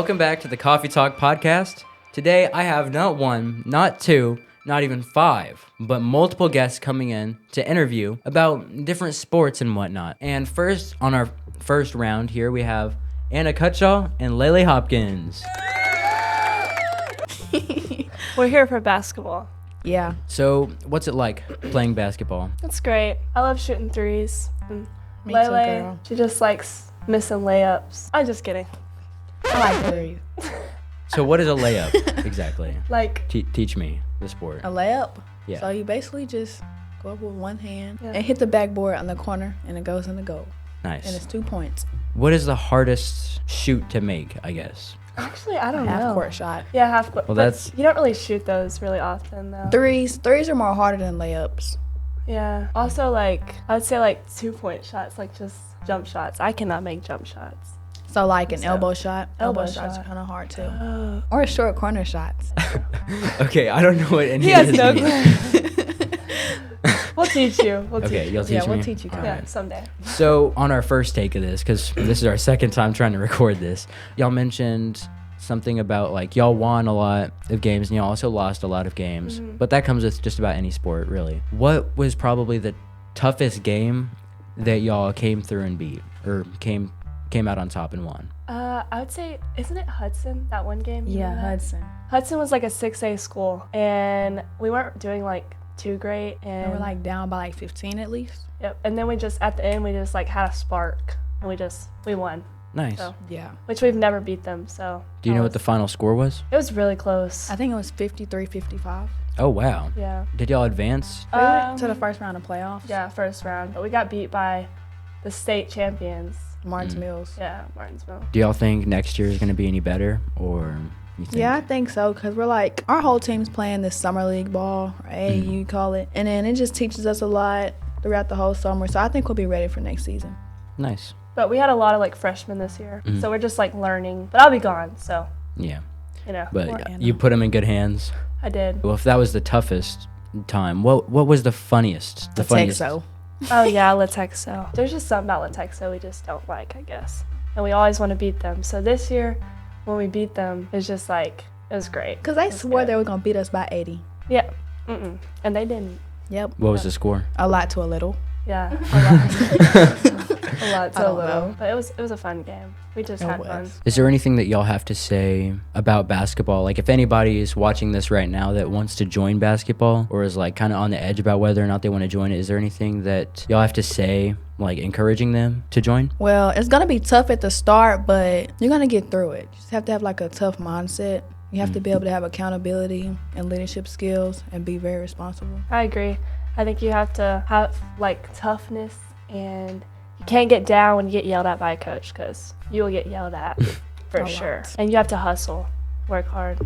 Welcome back to the Coffee Talk podcast. Today I have not one, not two, not even five, but multiple guests coming in to interview about different sports and whatnot. And first, on our first round here, we have Anna Cutshaw and Lele Hopkins. We're here for basketball. Yeah. So, what's it like playing basketball? It's great. I love shooting threes. And Me too, Lele, girl. she just likes missing layups. I'm just kidding. I like threes. So, what is a layup exactly? Like, Teach me the sport. A layup? Yeah. So you basically just go up with one hand Yeah. and hit the backboard on the corner, and it goes in the goal. And Nice. it's 2 points. What is the hardest shoot to make, I guess? actually, I don't know. Half court shot. Yeah, half court. Well, But that's- you don't really shoot those really often, though. Threes are more harder than layups. Yeah. Also, like, I would say, like, 2-point shots, like, just jump shots. I cannot make jump shots. So like an So, elbow shot. elbow shots shot. are kind of hard too. Oh. Or short corner shots. Okay, I don't know what any He of has this no means. clue. We'll teach you. We'll Okay, teach you'll you. teach Yeah, me? we'll teach you, All Kyle. Yeah, right. someday. So, on our first take of this, because this is our second time trying to record this, y'all mentioned something about, like, y'all won a lot of games and y'all also lost a lot of games. Mm-hmm. But that comes with just about any sport, really. What was probably the toughest game that y'all came through and beat, or came out on top and won? I would say, isn't it Hudson, that one game? You Yeah, remember that? Hudson. Hudson was like a 6A school, and we weren't doing like too great. And And we're like down by like 15 at least. yep. And then we just at the end we just like had a spark, and we won. Nice. So, Yeah. which we've never beat them. So Do you know that what the final score was? It was really close. I think it was 53-55. Oh, wow. Yeah. Did y'all advance? We went to the first round of playoffs. Yeah, first round, but we got beat by the state champions. Martin's Mills. Yeah, Martinsville. Do y'all think next year is going to be any better, or you think? Yeah, I think so, because we're like, our whole team's playing this summer league ball, or AAU you call it, and then it just teaches us a lot throughout the whole summer, so I think we'll be ready for next season. Nice. But we had a lot of like freshmen this year, so we're just like learning. But I'll be gone, so Yeah. you know. But Poor Anna. you put them in good hands. I did. Well, if that was the toughest time, what was the funniest? The funniest. Texo. Oh yeah, Latexo. There's just something about Latexo we just don't like, I guess. And we always want to beat them. So this year, when we beat them, it's just like, it was great. Because they It was swore good. they were going to beat us by 80. Yeah. And they didn't. Yep. What was the score? A lot to a little. Yeah. A lot. A lot I to a don't little. know. But it was a fun game. We just It had was. fun. Is there anything that y'all have to say about basketball? Like, if anybody is watching this right now that wants to join basketball or is like kind of on the edge about whether or not they want to join it, is there anything that y'all have to say, like encouraging them to join? Well, it's going to be tough at the start, but you're going to get through it. You just have to have like a tough mindset. You have to be able to have accountability and leadership skills and be very responsible. I agree. I think you have to have like toughness, and you can't get down when you get yelled at by a coach, because you will get yelled at for A sure. lot. And you have to hustle, work hard.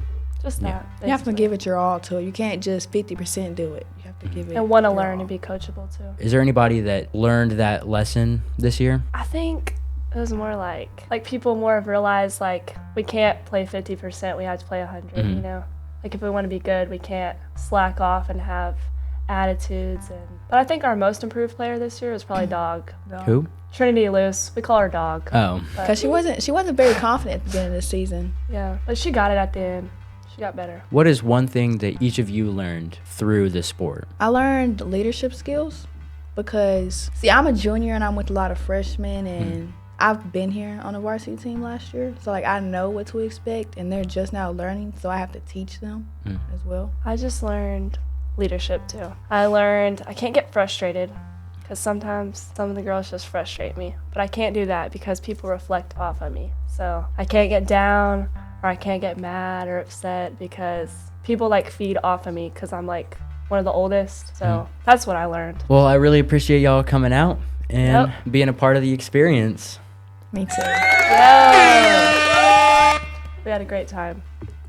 Just Yeah. that. You have to basically. give it your all, too. You can't just 50% do it. You have to give it And want to your learn all. and be coachable too. Is there anybody that learned that lesson this year? I think it was more like people more have realized like we can't play 50%, we have to play 100, you know? Like if we want to be good, we can't slack off and have attitudes. But I think our most improved player this year was probably Dog. Who? Trinity Luce. We call her Dog. Oh, But, Because she wasn't very confident at the beginning of the season. yeah, but she got it at the end. She got better. what is one thing that each of you learned through this sport? I learned leadership skills because, see, I'm a junior and I'm with a lot of freshmen, and I've been here on the varsity team last year. So, like, I know what to expect, and they're just now learning, so I have to teach them as well. I just learned leadership too. I learned I can't get frustrated, because sometimes some of the girls just frustrate me. But I can't do that because people reflect off of me. So I can't get down, or I can't get mad or upset because people like feed off of me because I'm like one of the oldest. So that's what I learned. Well, I really appreciate y'all coming out and being a part of the experience. Me too. We had a great time.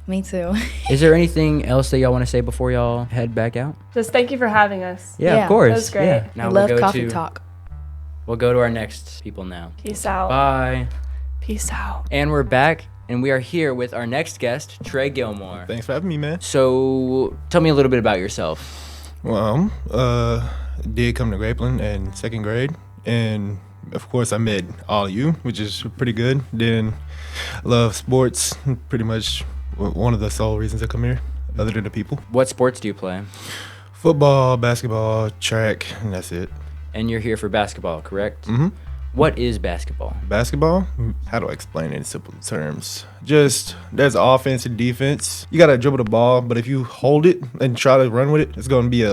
Me too. Is there anything else that y'all want to say before y'all head back out? Just thank you for having us. Yeah, Yeah, of course. that was great. Yeah. Now I we'll love go coffee to talk. we'll go to our next people now. Peace out. Bye. Peace out. And we're back, and we are here with our next guest, Trey Gilmore. Thanks for having me, man. So, tell me a little bit about yourself. Well, did come to Grapeland in second grade, and of course, I met all of you, which is pretty good. Then I love sports, pretty much one of the sole reasons I come here, other than the people. What sports do you play? Football, basketball, track, and that's it. And you're here for basketball, correct? Mm-hmm. What is basketball? Basketball? How do I explain it in simple terms? Just, there's offense and defense. You got to dribble the ball, but if you hold it and try to run with it, it's going to be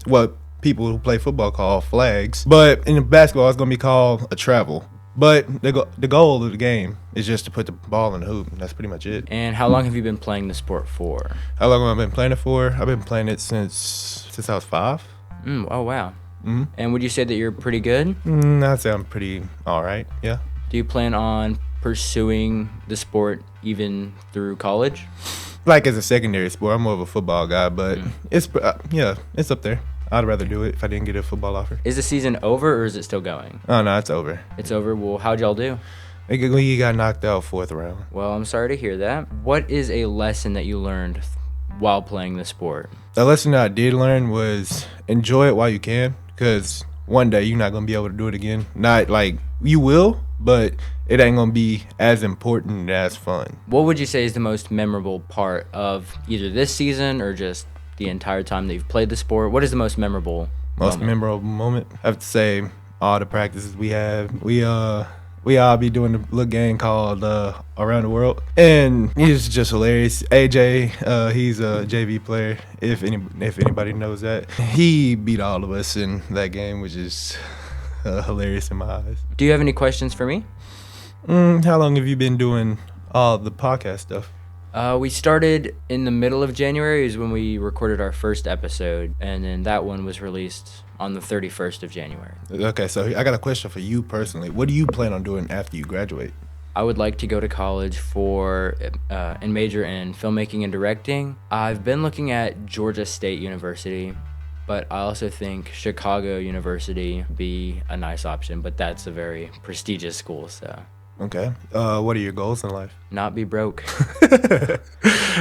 what people who play football call flags. But in basketball, it's going to be called a travel. But the goal of the game is just to put the ball in the hoop. That's pretty much it. And how long have you been playing the sport for? How long have I been playing it for? I've been playing it since I was 5. Oh, wow. Mm-hmm. And would you say that you're pretty good? I'd say I'm pretty all right, yeah. Do you plan on pursuing the sport even through college? Like as a secondary sport, I'm more of a football guy, but it's up there. I'd rather do it if I didn't get a football offer. Is the season over or is it still going? Oh, no, it's over. It's over. Well, how'd y'all do? We got knocked out 4th round. Well, I'm sorry to hear that. What is a lesson that you learned while playing the sport? The lesson that I did learn was enjoy it while you can, because one day you're not going to be able to do it again. Not like you will, but it ain't going to be as important as fun. What would you say is the most memorable part of either this season or just the entire time that you've played the sport? What is the most memorable memorable moment? I have to say all the practices we have. We all be doing the little game called Around the World, and he's just hilarious. AJ, he's a JV player. If anybody knows that, he beat all of us in that game, which is hilarious in my eyes. Do you have any questions for me? How long have you been doing all the podcast stuff? We started in the middle of January is when we recorded our first episode, and then that one was released on the 31st of January. Okay, so I got a question for you personally. What do you plan on doing after you graduate? I would like to go to college and major in filmmaking and directing. I've been looking at Georgia State University, but I also think Chicago University would be a nice option, but that's a very prestigious school, so. Okay. What are your goals in life? Not be broke.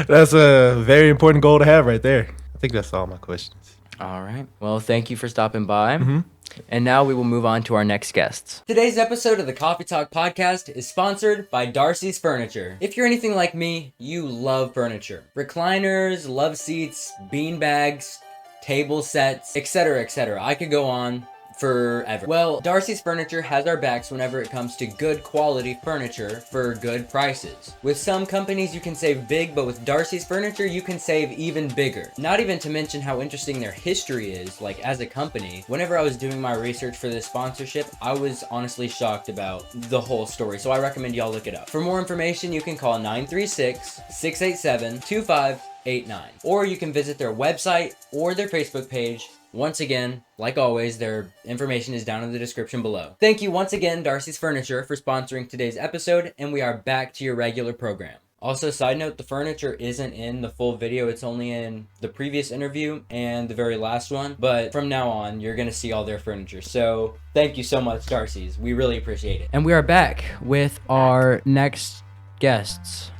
That's a very important goal to have right there. I think that's all my questions. All right. Well, thank you for stopping by. Mm-hmm. And now we will move on to our next guests. Today's episode of the Coffee Talk podcast is sponsored by Darcey'S Furniture. If you're anything like me, you love furniture. Recliners, love seats, bean bags, table sets, etc., etc. I could go on forever. Well, Darcey'S Furniture has our backs whenever it comes to good quality furniture for good prices. With some companies you can save big, but with Darcey'S Furniture you can save even bigger. Not even to mention how interesting their history is, like as a company. Whenever I was doing my research for this sponsorship, I was honestly shocked about the whole story, so I recommend y'all look it up. For more information, you can call 936-687-2589, or you can visit their website or their Facebook page. Once again, like always, their information is down in the description below. Thank you once again, Darcey'S Furniture, for sponsoring today's episode, and we are back to your regular program. Also, side note, the furniture isn't in the full video. It's only in the previous interview and the very last one. But from now on, you're going to see all their furniture. So thank you so much, Darcey'S. We really appreciate it. And we are back with our next guests.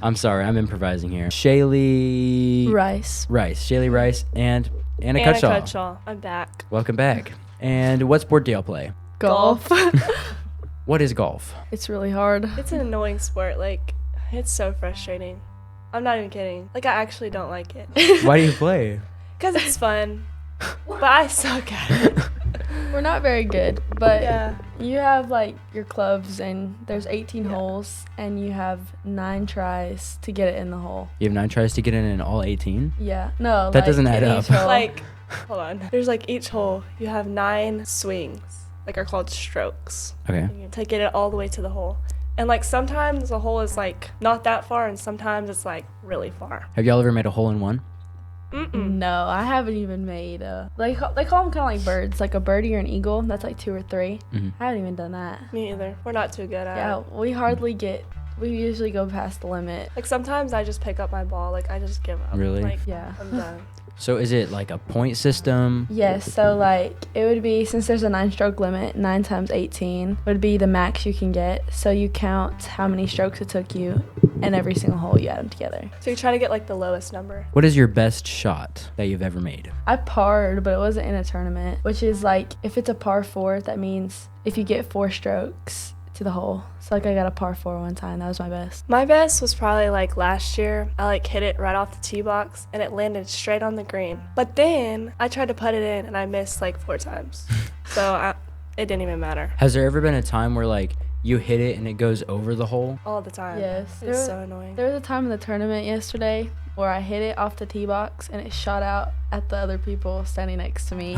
I'm sorry, I'm improvising here. Shaylee Rice. Shaylee Rice and Anna Cutshaw. I'm back. Welcome back. And what sport do y'all play? Golf. What is golf? It's really hard. It's an annoying sport. Like, it's so frustrating. I'm not even kidding. Like, I actually don't like it. Why do you play? Because it's fun. But I suck at it. We're not very good, but Yeah. you have like your clubs and there's 18 holes and you have 9 tries to get it in the hole. You have 9 tries to get in all 18? Yeah. No, That doesn't add in up. each hole. Like, hold on. There's like each hole, you have 9 swings, like are called strokes. Okay. To get it all the way to the hole. And like sometimes the hole is like not that far and sometimes it's like really far. Have y'all ever made a hole in one? Mm-mm. No, I haven't even made they call them kind of like birds, like a birdie or an eagle. That's like 2 or 3. Mhm. I haven't even done that. Me either. We're not too good at Yeah, it. we usually go past the limit. Like sometimes I just pick up my ball, like I just give up. Really? Like Yeah. I'm done. So is it like a point system? Yes, so like it would be, since there's a 9-stroke limit, 9 times 18 would be the max you can get. So you count how many strokes it took you and every single hole you add them together. So you try to get like the lowest number. What is your best shot that you've ever made? I parred, but it wasn't in a tournament, which is like if it's a par 4, that means if you get 4 strokes to the hole. So like I got a par 4 one time. That was my best. My best was probably like last year. I like hit it right off the tee box and it landed straight on the green. But then I tried to put it in and I missed like 4 times. So it didn't even matter. Has there ever been a time where like you hit it and it goes over the hole? All the time. Yes. It's so annoying. There was a time in the tournament yesterday where I hit it off the tee box and it shot out at the other people standing next to me.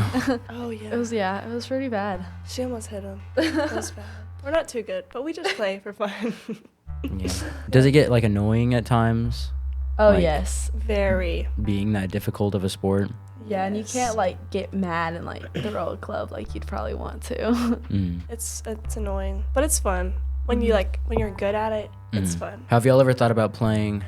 Oh, yeah. It was pretty bad. She almost hit him. It was bad. We're not too good, but we just play for fun. Yeah. Does it get like annoying at times? Oh, Like- yes. Very. Being that difficult of a sport? Yeah, and you Yes. can't like get mad and like throw a club like you'd probably want to. Mm. It's annoying, but it's fun. When you're good at it, it's fun. Have y'all ever thought about playing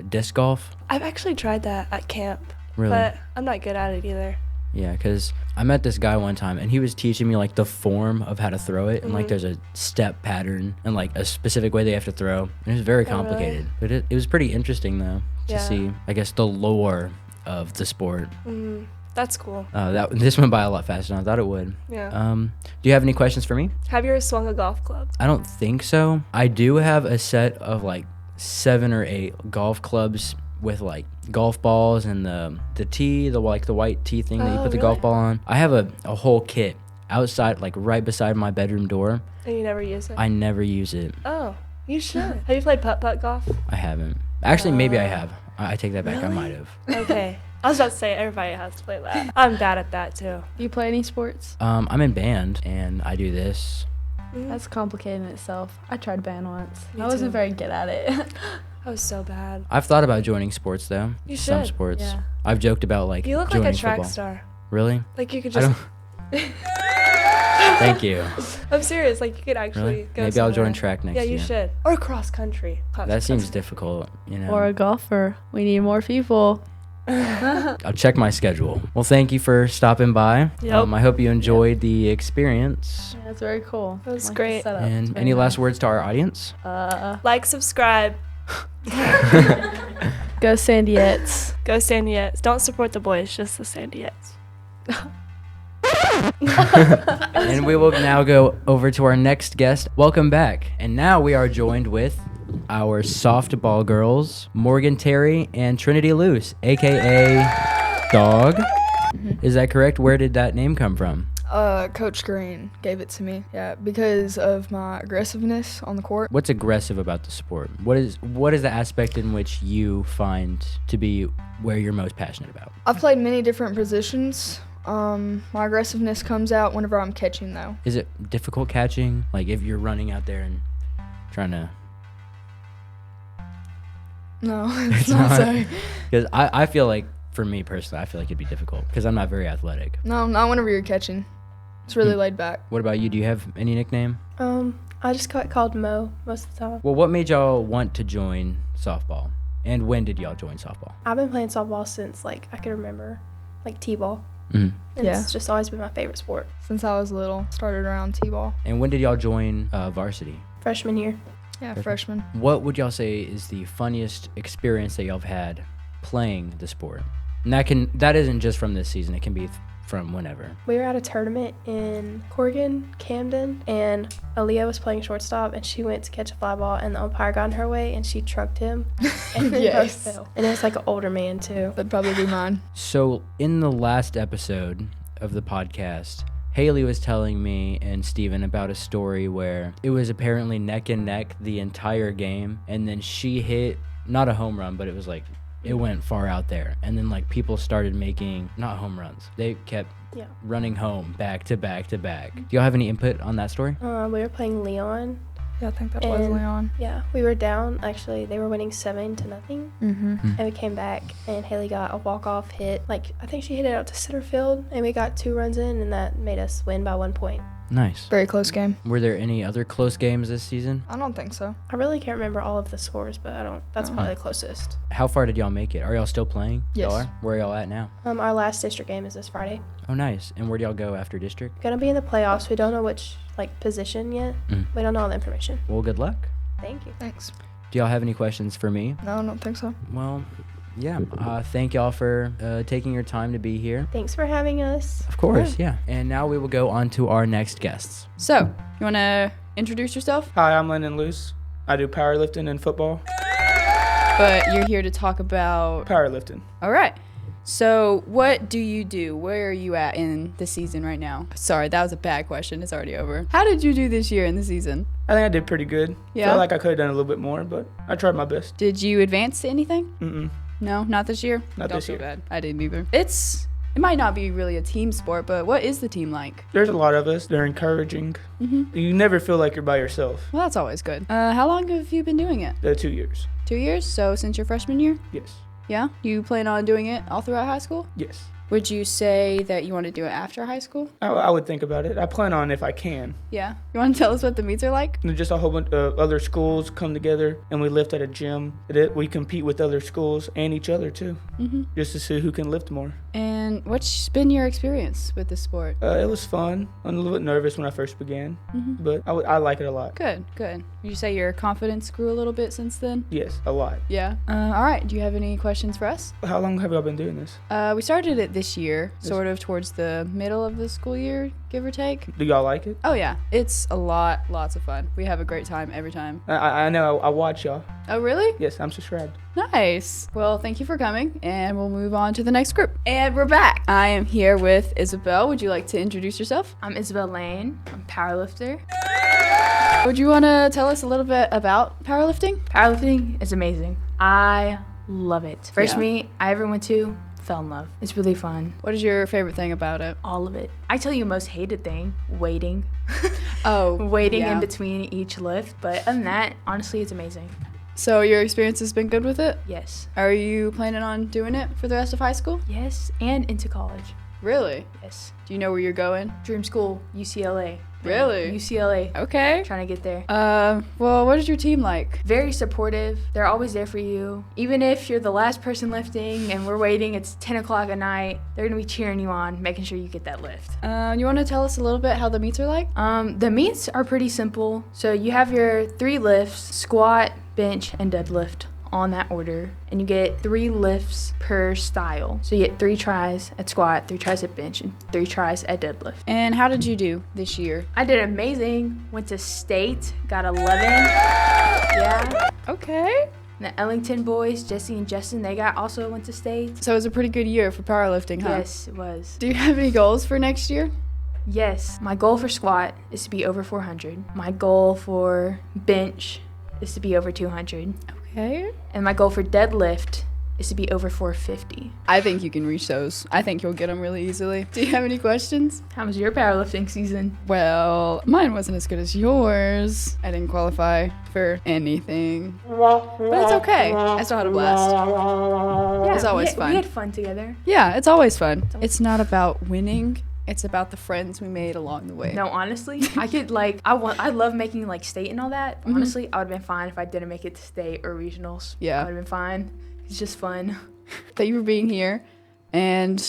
disc golf? I've actually tried that at camp, Really? but I'm not good at it either. Yeah, because I met this guy one time and he was teaching me like the form of how to throw it, and like there's a step pattern and like a specific way they have to throw, and it was very Oh, really? complicated. But it was pretty interesting though to Yeah. see, I guess, the lore of the sport. That's cool. This went by a lot faster than I thought it would. Yeah. Do you have any questions for me? Have you ever swung a golf club? I don't think so. I do have a set of like 7 or 8 golf clubs with like golf balls and the tee, the white tee thing that you Oh, put the golf really? ball on. I have a whole kit outside, like right beside my bedroom door. And you never use it? I never use it. Oh, you should. Have you played putt-putt golf? I haven't. Actually, maybe I have. I take that back. I Really? might have. Okay. I was about to say everybody has to play that. I'm bad at that too. Do you play any sports? I'm in band and I do this. That's complicated in itself. I tried band once. Me I wasn't too. very good at it. I was so bad. I've thought about joining sports though. You Some should. sports. Yeah. I've joked about like You look joining like a track football. star. Really? Like you could I just. don't. Thank you. I'm serious. Like you could actually Really? go. Maybe I'll join somewhere. track next Yeah, year. you should. Or cross country. That seems difficult, you know. Or a golfer. We need more people. I'll check my schedule. Well, thank you for stopping by. Yep. I hope you enjoed the experience. Yeah, it's very cool. It was I like the great. setup. It's And very any last nice. words to our audience? Like, subscribe. Go Sandiettes. Go Sandiettes. Don't support the boys, just the Sandiettes. And we will now go over to our next guest. Welcome back. And now we are joined with our softball girls, Morgan Terry and Trinity Luce, aka Dog. Is that correct? Where did that name come from? Coach Green gave it to me. Yeah, because of my aggressiveness on the court. What's aggressive about the sport? What is the aspect in which you find to be where you're most passionate about? I've played many different positions. My aggressiveness comes out whenever I'm catching, though. Is it difficult catching? Like if you're running out there and trying to... No, it's not so. Because I feel like, for me personally, I feel like it'd be difficult because I'm not very athletic. No, not whenever you're catching. It's really laid back. What about you? Do you have any nickname? I just got called Mo most of the time. Well, what made y'all want to join softball? And when did y'all join softball? I've been playing softball since like I can remember, like t-ball. Mhm. And Yeah. It's just always been my favorite sport. Since I was little, started around t-ball. And when did y'all join varsity? Freshman year. Yeah, freshman. What would y'all say is the funniest experience that y'all have had playing the sport? And that isn't just from this season. It can be from whenever. We were at a tournament in Corrigan, Camden, and Aaliyah was playing shortstop, and she went to catch a fly ball, and the umpire got in her way, and she trucked him, and they both Yes. fell. And it was like an older man too. That'd probably be mine. So in the last episode of the podcast, Haley was telling me and Steven about a story where it was apparently neck and neck the entire game, and then she hit, not a home run, but it was like, it went far out there. And then like people started making, not home runs, they kept Yeah. running home back to back to back. Do y'all have any input on that story? We were playing Leon. Yeah, I think that was And- Leon. Yeah, we were down. Actually, they were winning 7-0. Mm-hmm. And we came back, and Haley got a walk-off hit. Like, I think she hit it out to center field, and we got 2 runs in, and that made us win by 1 point. Nice. Very close game. Were there any other close games this season? I don't think so. I really can't remember all of the scores, but that's probably the closest. How far did y'all make it? Are y'all still playing? Yes. Y'all are? Where are y'all at now? Our last district game is this Friday. Oh, nice. And where do y'all go after district? Gonna be in the playoffs. We don't know which, position yet. Mm. We don't know all the information. Well, good luck. Thank you. Thanks. Do y'all have any questions for me? No, I don't think so. Well, yeah. Thank y'all for taking your time to be here. Thanks for having us. Of course, yeah. And now we will go on to our next guests. So, you want to introduce yourself? Hi, I'm Landon Luce. I do powerlifting and football. But you're here to talk about... Powerlifting. All right. So, what do you do? Where are you at in the season right now? Sorry, that was a bad question. It's already over. How did you do this year in the season? I think I did pretty good. Yeah? Felt like I could have done a little bit more, but I tried my best. Did you advance to anything? Mm-mm. No, not this year? Not Don't this feel year. bad. I didn't either. It might not be really a team sport, but what is the team like? There's a lot of us. They're encouraging. Mm-hmm. You never feel like you're by yourself. Well, that's always good. How long have you been doing it? 2 years. 2 years? So, since your freshman year? Yes. Yeah? You plan on doing it all throughout high school? Yes. Would you say that you want to do it after high school? I would think about it. I plan on if I can. Yeah. You want to tell us what the meets are like? And just a whole bunch of other schools come together and we lift at a gym. We compete with other schools and each other too, just to see who can lift more. And what's been your experience with this sport? It was fun. I'm a little bit nervous when I first began, but I like it a lot. Good, good. Would you say your confidence grew a little bit since then? Yes, a lot. Yeah. All right. Do you have any questions for us? How long have y'all been doing this? We started it this year, sort of towards the middle of the school year, give or take. Do y'all like it? Oh, yeah. It's lots of fun. We have a great time every time. I know. I watch y'all. Oh, really? Yes, I'm subscribed. Nice. Well, thank you for coming, and we'll move on to the next group. And we're back. I am here with Isabel. Would you like to introduce yourself? I'm Isabel Lane. I'm a powerlifter. Would you want to tell us a little bit about powerlifting? Powerlifting is amazing. I love it. First Yeah. meet I ever went to, fell in love. It's really fun. What is your favorite thing about it? All of it. I tell you most hated thing, waiting. Oh, Waiting yeah. in between each lift. But other than that, honestly, it's amazing. So your experience has been good with it? Yes. Are you planning on doing it for the rest of high school? Yes, and into college. Really? Yes. Do you know where you're going? Dream school, UCLA. Really? UCLA. Okay. Trying to get there. Well, what is your team like? Very supportive. They're always there for you. Even if you're the last person lifting and we're waiting, it's 10 o'clock at night, they're going to be cheering you on, making sure you get that lift. You want to tell us a little bit how the meets are like? The meets are pretty simple. So you have your 3 lifts, squat, bench, and deadlift on that order. And you get 3 lifts per style. So you get 3 tries at squat, 3 tries at bench, and 3 tries at deadlift. And how did you do this year? I did amazing. Went to state, got 11. Yeah. Okay. The Ellington boys, Jesse and Justin, they also went to state. So it was a pretty good year for powerlifting, huh? Yes, it was. Do you have any goals for next year? Yes. My goal for squat is to be over 400. My goal for bench is to be over 200. Okay. And my goal for deadlift is to be over 450. I think you can reach those. I think you'll get them really easily. Do you have any questions? How was your powerlifting season? Well, mine wasn't as good as yours. I didn't qualify for anything. But it's okay. I still had a blast. Yeah, It's always fun. We had fun together. Yeah, it's always fun. It's not about winning. It's about the friends we made along the way. No, honestly, I could I love making state and all that. Honestly, I would have been fine if I didn't make it to state or regionals. Yeah. I would have been fine. It's just fun. Thank you for being here, and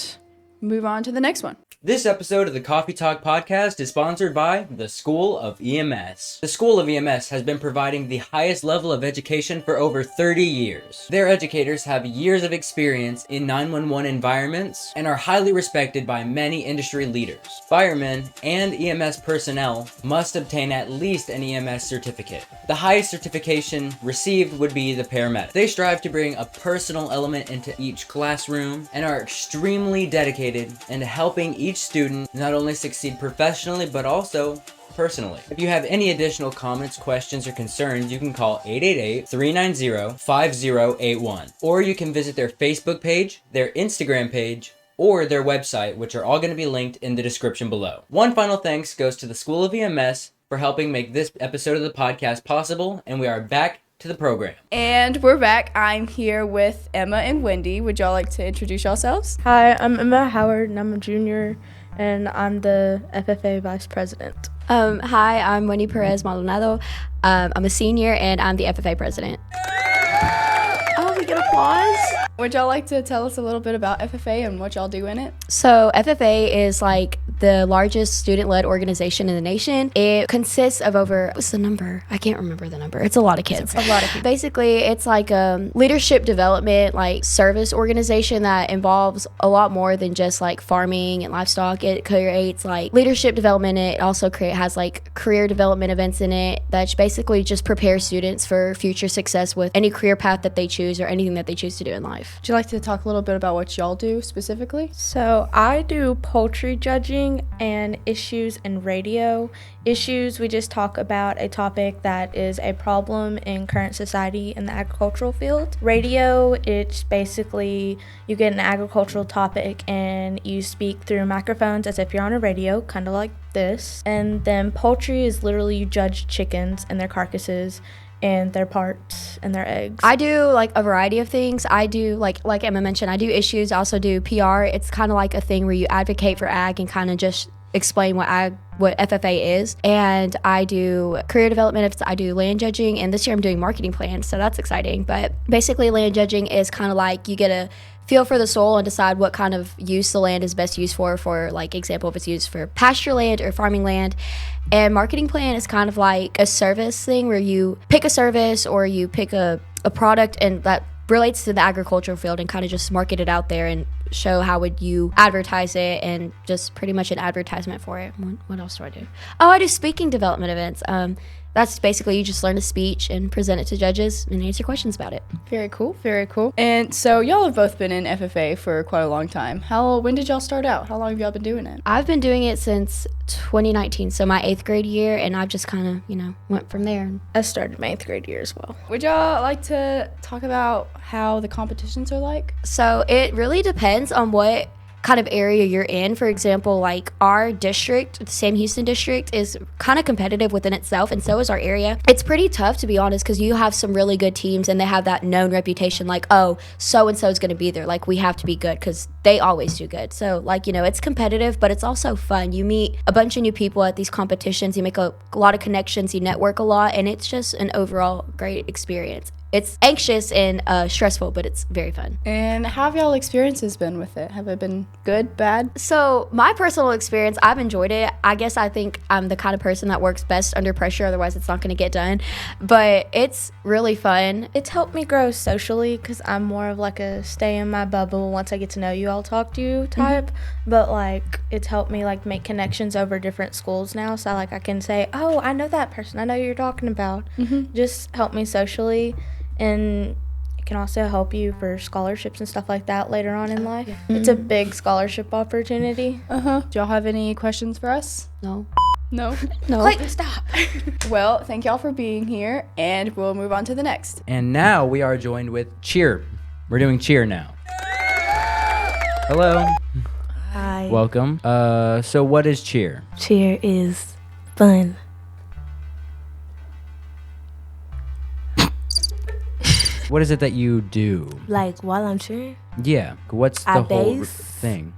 move on to the next one. This episode of the Coffee Talk Podcast is sponsored by the School of EMS. The School of EMS has been providing the highest level of education for over 30 years. Their educators have years of experience in 911 environments and are highly respected by many industry leaders. Firemen and EMS personnel must obtain at least an EMS certificate. The highest certification received would be the paramedic. They strive to bring a personal element into each classroom and are extremely dedicated into helping each student not only succeed professionally but also personally. If you have any additional comments, questions, or concerns, you can call 888-390-5081, or you can visit their Facebook page, their Instagram page, or their website, which are all going to be linked in the description below. One final thanks goes to the School of EMS for helping make this episode of the podcast possible, and we are back to the program. And we're back. I'm here with Emma and Wendy. Would y'all like to introduce yourselves? Hi, I'm Emma Howard, and I'm a junior, and I'm the FFA Vice President. Hi, I'm Wendy Perez Maldonado. I'm a senior, and I'm the FFA President. Oh, we get applause? Would y'all like to tell us a little bit about FFA and what y'all do in it? So FFA is like the largest student-led organization in the nation. It consists of over, what's the number? I can't remember the number. It's a lot of kids. A lot of people. Basically, it's like a leadership development, like service organization that involves a lot more than just like farming and livestock. It creates like leadership development. It also has like career development events in it that basically just prepare students for future success with any career path that they choose or anything that they choose to do in life. Would you like to talk a little bit about what y'all do specifically? So I do poultry judging and issues and radio. Issues, we just talk about a topic that is a problem in current society in the agricultural field. Radio, it's basically you get an agricultural topic and you speak through microphones as if you're on a radio, kind of like this. And then poultry is literally you judge chickens and their carcasses and their parts and their eggs. I do like a variety of things. I do like Emma mentioned, I do issues. I also do PR. It's kind of like a thing where you advocate for ag and kind of just explain what FFA is. And I do career development. I do land judging, and this year I'm doing marketing plans, so that's exciting. But basically land judging is kind of like you get a feel for the soil and decide what kind of use the land is best used for like example, if it's used for pasture land or farming land. And marketing plan is kind of like a service thing where you pick a service or you pick a product and that relates to the agricultural field and kind of just market it out there and show how would you advertise it and just pretty much an advertisement for it. What else do I do? Oh, I do speaking development events. That's basically you just learn a speech and present it to judges and answer questions about it. Very cool, very cool. And so y'all have both been in FFA for quite a long time. When did y'all start out? How long have y'all been doing it? I've been doing it since 2019, so my 8th grade year, and I've just kind of, went from there. I started my 8th grade year as well. Would y'all like to talk about how the competitions are like? So it really depends on what kind of area you're in. For example, like our district, the Sam Houston district, is kind of competitive within itself, and so is our area. It's pretty tough, to be honest, because you have some really good teams and they have that known reputation like, oh, so-and-so is going to be there, like we have to be good, because they always do good. So like, it's competitive, but it's also fun. You meet a bunch of new people at these competitions, you make a lot of connections, you network a lot, and it's just an overall great experience. It's anxious and stressful, but it's very fun. And how have y'all experiences been with it? Have it been good, bad? So my personal experience, I've enjoyed it. I guess I think I'm the kind of person that works best under pressure, otherwise it's not going to get done. But it's really fun. It's helped me grow socially because I'm more of like a stay in my bubble. Once I get to know you, I'll talk to you type. Mm-hmm. But like it's helped me like make connections over different schools now. So like I can say, oh, I know that person. I know who you're talking about. Mm-hmm. Just help me socially. And it can also help you for scholarships and stuff like that later on in life. Mm-hmm. It's a big scholarship opportunity. Do y'all have any questions for us? No. No? No. Clayton, stop. Well, thank y'all for being here, and we'll move on to the next. And now we are joined with cheer. We're doing cheer now. Hello. Hi. Welcome. So what is cheer? Cheer is fun. What is it that you do? Like while I'm cheering? Yeah. What's the whole thing?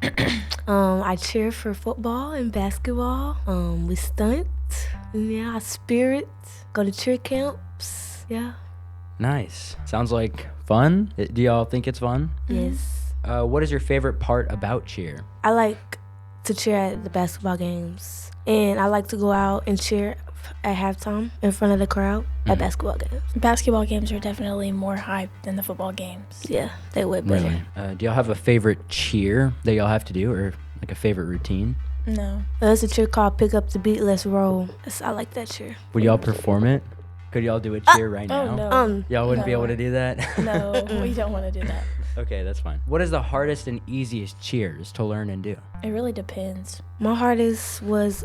I cheer for football and basketball. We stunt. Yeah, I spirit. Go to cheer camps. Yeah. Nice. Sounds like fun. Do y'all think it's fun? Yes. What is your favorite part about cheer? I like to cheer at the basketball games. And I like to go out and cheer at halftime in front of the crowd at basketball games. Basketball games are definitely more hype than the football games. Yeah, they way better. Really? Do y'all have a favorite cheer that y'all have to do, or like a favorite routine? No. There's a cheer called Pick Up the Beat, Let's Roll. I like that cheer. Would y'all perform it? Could y'all do a cheer right now? Oh, no. Y'all wouldn't be able to do that? No, we don't want to do that. Okay, that's fine. What is the hardest and easiest cheers to learn and do? It really depends. My hardest was,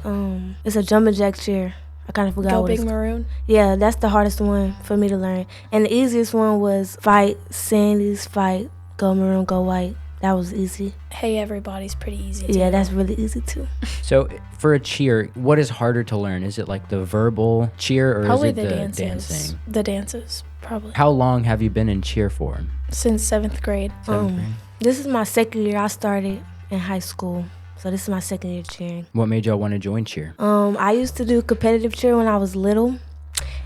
it's a jumping jack cheer. I kind of forgot Go what Big it's Maroon? Yeah, that's the hardest one for me to learn. And the easiest one was fight, Sandy's fight, go maroon, go white. That was easy. Hey, everybody's pretty easy too. Yeah, that's really easy too. So for a cheer, what is harder to learn? Is it like the verbal cheer or probably is it the dances. dancing? The dances, probably. How long have you been in cheer for? Since 7th grade. This is my second year. I started in high school. So this is my second year cheering. What made y'all want to join cheer? I used to do competitive cheer when I was little.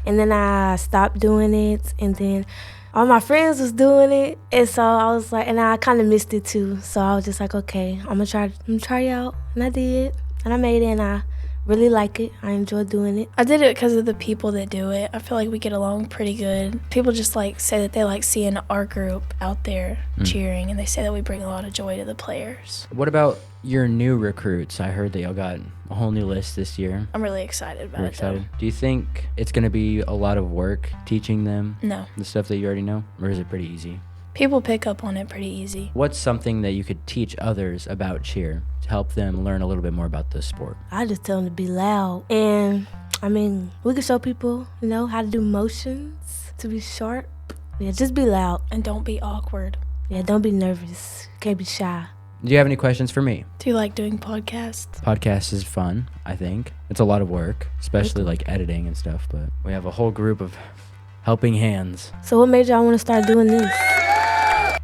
And then I stopped doing it. And then all my friends was doing it, and so I was like, and I kind of missed it too. So I was just like, okay, I'm gonna try it out, and I did, and I made it, and I really like it. I enjoy doing it. I did it because of the people that do it. I feel like we get along pretty good. People just like say that they like seeing our group out there cheering, and they say that we bring a lot of joy to the players. What about your new recruits? I heard that y'all got a whole new list this year. I'm really excited about You're it. excited. Do you think it's going to be a lot of work teaching them No. the stuff that you already know, or is it pretty easy? People pick up on it pretty easy. What's something that you could teach others about cheer to help them learn a little bit more about the sport? I just tell them to be loud, and I mean, we can show people, how to do motions to be sharp. Yeah, just be loud. And don't be awkward. Yeah, don't be nervous. Can't be shy. Do you have any questions for me? Do you like doing podcasts? Podcast is fun, I think. It's a lot of work, especially like editing and stuff, but we have a whole group of helping hands. So what made y'all want to start doing this?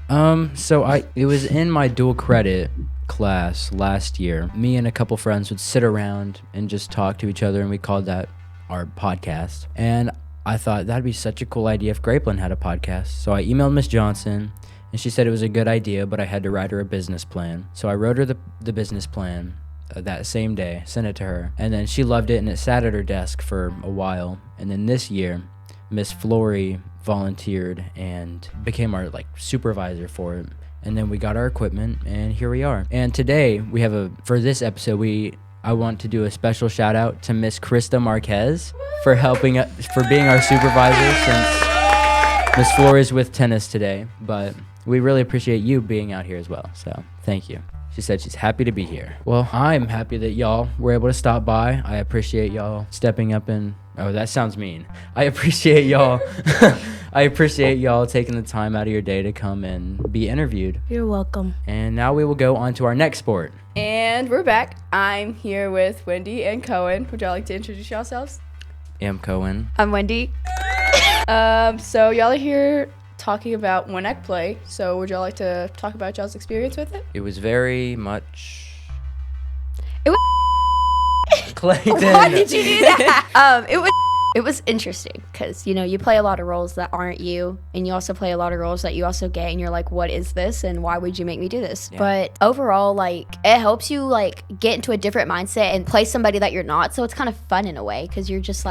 It was in my dual credit class last year. Me and a couple friends would sit around and just talk to each other, and we called that our podcast. And I thought that'd be such a cool idea if Grapeland had a podcast. So I emailed Miss Johnson, and she said it was a good idea, but I had to write her a business plan. So I wrote her the business plan that same day, sent it to her, and then she loved it, and it sat at her desk for a while. And then this year, Miss Flory volunteered and became our supervisor for it. And then we got our equipment, and here we are. And today we have for this episode, I want to do a special shout out to Miss Krista Marquez for helping us, for being our supervisor, since Miss Flory is with tennis today. But we really appreciate you being out here as well. So thank you. She said she's happy to be here. Well, I'm happy that y'all were able to stop by. I appreciate y'all stepping up and, oh, that sounds mean. I appreciate y'all. I appreciate y'all taking the time out of your day to come and be interviewed. You're welcome. And now we will go on to our next sport. And we're back. I'm here with Wendy and Cohen. Would y'all like to introduce yourselves? I'm Cohen. I'm Wendy. So y'all are here talking about one act play. So would y'all like to talk about y'all's experience with it? It was very much... It was... Clayton. Why did you do that? It was interesting because, you play a lot of roles that aren't you, and you also play a lot of roles that you also get, and you're like, what is this, and why would you make me do this? Yeah. But overall, it helps you, get into a different mindset and play somebody that you're not, so it's kind of fun in a way because you're just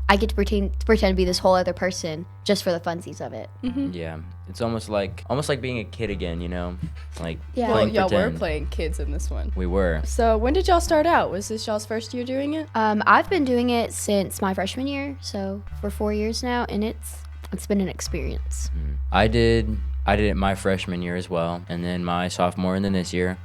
I get to pretend to be this whole other person just for the funsies of it. Mm-hmm. Yeah, it's almost like being a kid again, Yeah. Well, y'all pretend. were playing kids in this one. We were. So when did y'all start out? Was this y'all's first year doing it? I've been doing it since my freshman year, so for 4 years now, and it's been an experience. I did it my freshman year as well, and then my sophomore, and then this year.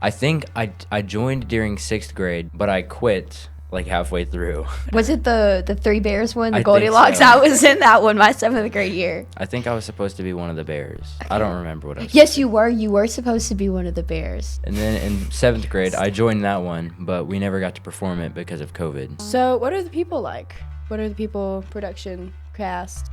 I think I joined during 6th grade, but I quit halfway through. Was it the Three Bears one, the I Goldilocks? think so. I was in that one my 7th grade year. I think I was supposed to be one of the bears. I don't remember what I was. Yes, you were. You were supposed to be one of the bears. And then in 7th grade, I joined that one, but we never got to perform it because of COVID. So what are the people like? What are the people, production, cast?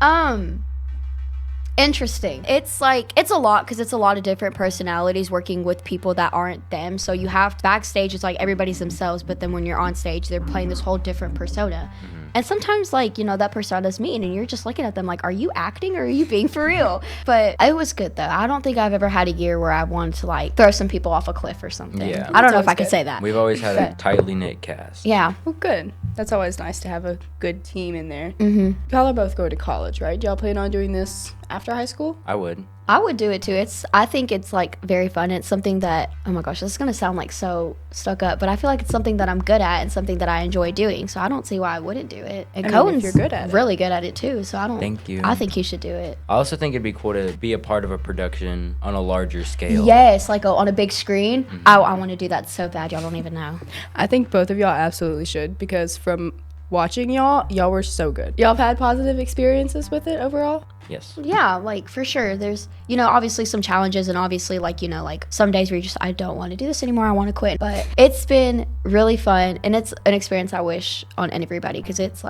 Interesting. It's a lot because it's a lot of different personalities working with people that aren't them. So you have backstage, it's everybody's themselves, but then when you're on stage, they're playing this whole different persona. Mm-hmm. And sometimes that persona's mean and you're just looking at them are you acting or are you being for real? But it was good though. I don't think I've ever had a year where I wanted to throw some people off a cliff or something. Yeah. I don't know if I could say that. We've always had a tightly knit cast. Yeah. Well, good. That's always nice to have a good team in there. Mm-hmm. Y'all are both going to college, right? Y'all plan on doing this after high school? I would. I would do it too. I think it's very fun. It's something that, oh my gosh, this is gonna sound so stuck up, but I feel like it's something that I'm good at and something that I enjoy doing. So I don't see why I wouldn't do it. And Cohen's you're good at it. really good at it too. So Thank you. I think you should do it. I also think it'd be cool to be a part of a production on a larger scale. Yes, on a big screen. Mm-hmm. I want to do that so bad. Y'all don't even know. I think both of y'all absolutely should because from watching y'all were so good. Y'all have had positive experiences with it overall? Yes. Yeah, for sure. There's, obviously some challenges and obviously some days where you just, I don't want to do this anymore. I want to quit. But it's been really fun and it's an experience I wish on everybody because it's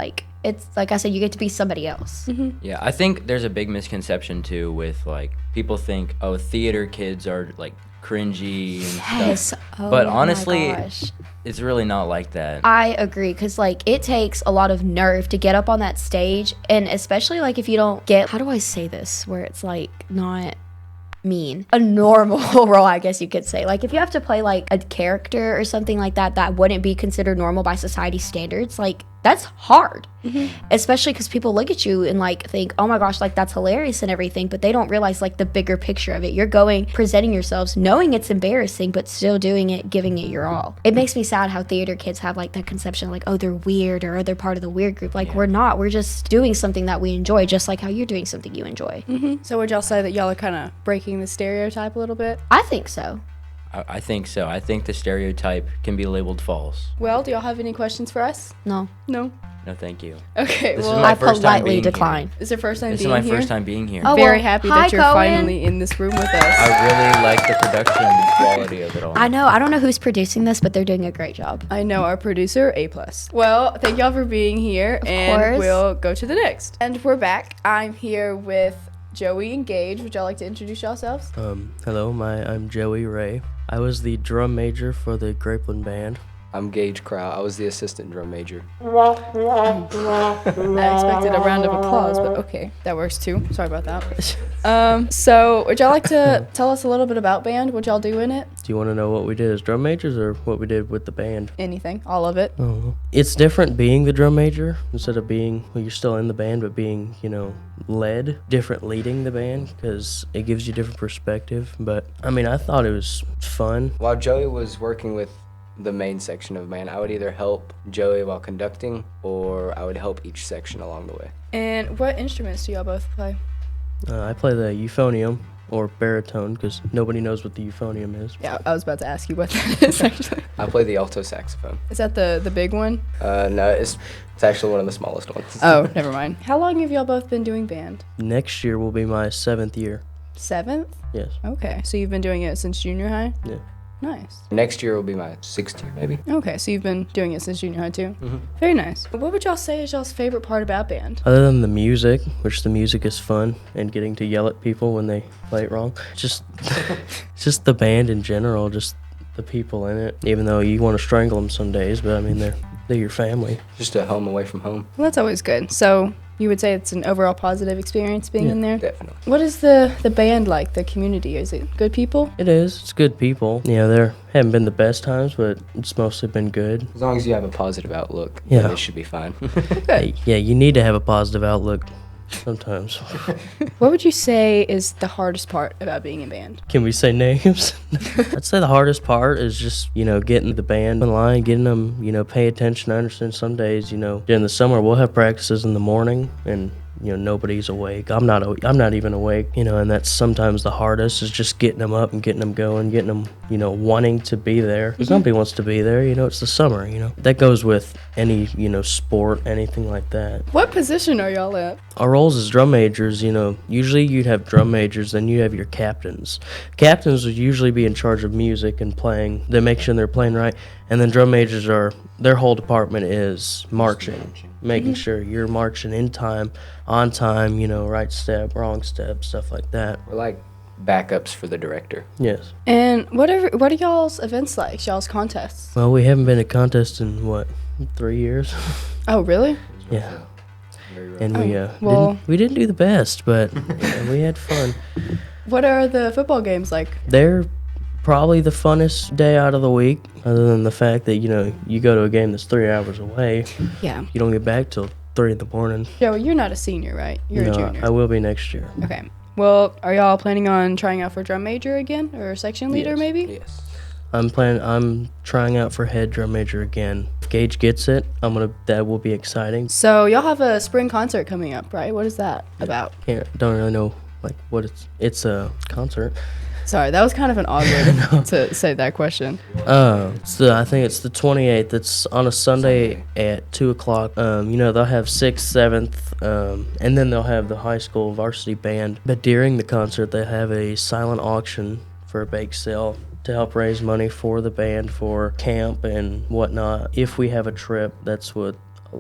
it's like I said, you get to be somebody else. Yeah, I think there's a big misconception too with like people think, oh, theater kids are like cringy and Yes. stuff. Oh But my honestly, gosh. it's really not like that. I agree, because like it takes a lot of nerve to get up on that stage, and especially like if you don't get, how do I say this where it's like not mean, a normal role, I guess you could say. Like if you have to play like a character or something like that that wouldn't be considered normal by society standards, like that's hard. Especially because people look at you and like think, oh my gosh, like that's hilarious and everything, but they don't realize like the bigger picture of it. You're going, presenting yourselves, knowing it's embarrassing, but still doing it, giving it your all. It makes me sad how theater kids have like that conception like, oh, they're weird, or they're part of the weird group. Like we're not. We're just doing something that we enjoy, just like how you're doing something you enjoy. So would y'all say that y'all are kind of breaking the stereotype a little bit? I think so. I think so. I think the stereotype can be labeled false. Well, do y'all have any questions for us? No. No. No, thank you. Okay, This well, is my I first time politely being decline. Is it first time This is being my here? first time being here. Oh, Very well, happy hi, that you're Cohen. finally in this room with us. I really like the production quality of it all. I know. I don't know who's producing this, but they're doing a great job. I know our producer, A+. Well, thank y'all for being here, and course. we'll go to the next. And we're back. I'm here with Joey and Gage. Would y'all like to introduce yourselves? Hello, I'm Joey Ray. I was the drum major for the Grapeland Band. I'm Gage Crow. I was the assistant drum major. I expected a round of applause, but okay, that works too. Sorry about that. So would y'all like to tell us a little bit about band? What y'all do in it? Do you want to know what we did as drum majors or what we did with the band? Anything, all of it. Oh, it's different being the drum major instead of being, well, you're still in the band, but being, led, different leading the band, because it gives you different perspective. But, I mean, I thought it was fun. While Joey was working with the main section of band, I would either help Joey while conducting, or I would help each section along the way. And what instruments do y'all both play? I play the euphonium, or baritone, because nobody knows what the euphonium is. Yeah, I was about to ask you what that is, actually. I play the alto saxophone. Is that the big one? No, it's actually one of the smallest ones. Oh, never mind. How long have y'all both been doing band? Next year will be my 7th year. 7th? Yes. Okay, so you've been doing it since junior high? Yeah. Nice. Next year will be my 6th year, maybe. Okay, so you've been doing it since junior high too? Very nice. What would y'all say is y'all's favorite part about band? Other than the music, which the music is fun, and getting to yell at people when they play it wrong, just the band in general, just the people in it. Even though you want to strangle them some days, but I mean they're your family. Just a home away from home. Well, that's always good. So you would say it's an overall positive experience being in there? Definitely. What is the band like, the community? Is it good people? It is. It's good people. There haven't been the best times, but it's mostly been good. As long as you have a positive outlook, Yeah. then it should be fine. Yeah, you need to have a positive outlook sometimes. What would you say is the hardest part about being in band? Can we say names? I'd say the hardest part is just, getting the band in line, getting them, pay attention. I understand some days, during the summer we'll have practices in the morning and, nobody's awake. I'm not even awake, and that's sometimes the hardest is just getting them up and getting them going, getting them, wanting to be there. Because nobody wants to be there, it's the summer, That goes with any, sport, anything like that. What position are y'all at? Our roles as drum majors, usually you'd have drum majors, then you have your captains. Captains would usually be in charge of music and playing. They make sure they're playing right. And then drum majors their whole department is marching, making sure you're marching in time, on time, right step, wrong step, stuff like that. We're like backups for the director. Yes. And what are y'all's events like, y'all's contests? Well, we haven't been to contest in, 3 years? Oh, really? Yeah. Very rough. And well- we didn't do the best, but we had fun. What are the football games like? They're probably the funnest day out of the week, other than the fact that, you go to a game that's 3 hours away. Yeah. You don't get back till 3 in the morning. Joey, you're not a senior, right? You're a junior. I will be next year. Okay. Well, are y'all planning on trying out for drum major again, or section leader maybe? Yes. I'm trying out for head drum major again. If Gage gets it, that will be exciting. So y'all have a spring concert coming up, right? What is that about? Don't really know what it's a concert. Sorry, that was kind of an odd way to say that question. So I think it's the 28th. It's on a Sunday at 2 o'clock. They'll have 6th, 7th, and then they'll have the high school varsity band. But during the concert, they have a silent auction for a bake sale to help raise money for the band for camp and whatnot. If we have a trip, that's what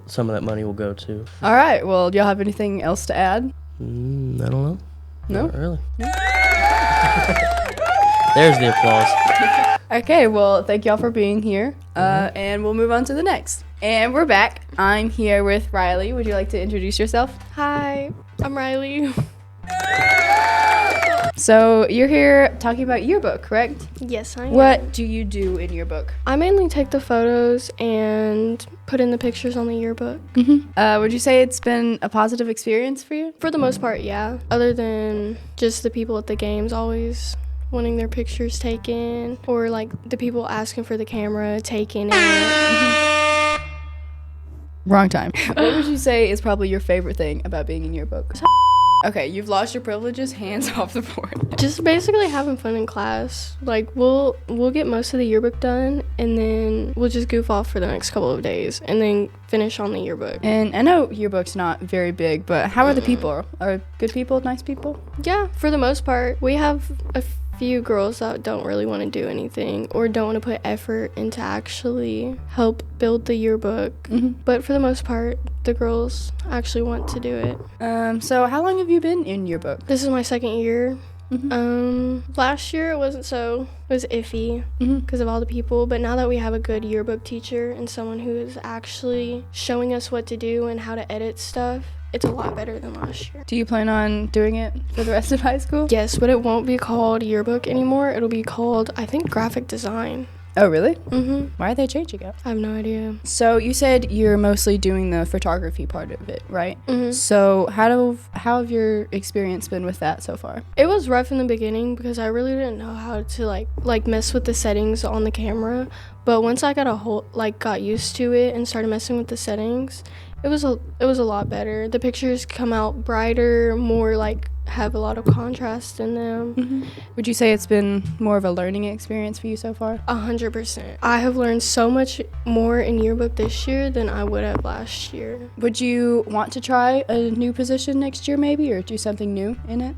some of that money will go to. All right. Well, do y'all have anything else to add? I don't know. No? Not really. There's the applause. Okay, well, thank y'all for being here. And we'll move on to the next. And we're back. I'm here with Riley. Would you like to introduce yourself? Hi, I'm Riley. So you're here talking about Yearbook, correct? Yes, I am. What do you do in Yearbook? I mainly take the photos and put in the pictures on the yearbook. Would you say it's been a positive experience for you? For the most part, yeah. Other than just the people at the games always wanting their pictures taken, or like the people asking for the camera taken. Wrong time. What would you say is probably your favorite thing about being in Yearbook? Okay, you've lost your privileges. Hands off the board. Just basically having fun in class. Like we'll get most of the yearbook done, and then we'll just goof off for the next couple of days, and then finish on the yearbook. And I know Yearbook's not very big, but how are the people? Are good people, nice people? Yeah, for the most part. We have a few girls that don't really want to do anything or don't want to put effort into actually help build the yearbook. But for the most part, the girls actually want to do it. So how long have you been in Yearbook? This is my second year. Last year it was iffy because of all the people, but now that we have a good yearbook teacher and someone who is actually showing us what to do and how to edit stuff, it's a lot better than last year. Do you plan on doing it for the rest of high school? Yes, but it won't be called yearbook anymore. It'll be called, I think, graphic design. Oh, really? Why are they changing it? I have no idea. So you said you're mostly doing the photography part of it, right? So how have your experience been with that so far? It was rough in the beginning because I really didn't know how to like mess with the settings on the camera. But once I got used to it and started messing with the settings, it was a lot better. The pictures come out brighter, more like have a lot of contrast in them. Would you say it's been more of a learning experience for you so far? 100%. I have learned so much more in yearbook this year than I would have last year. Would you want to try a new position next year maybe, or do something new in it?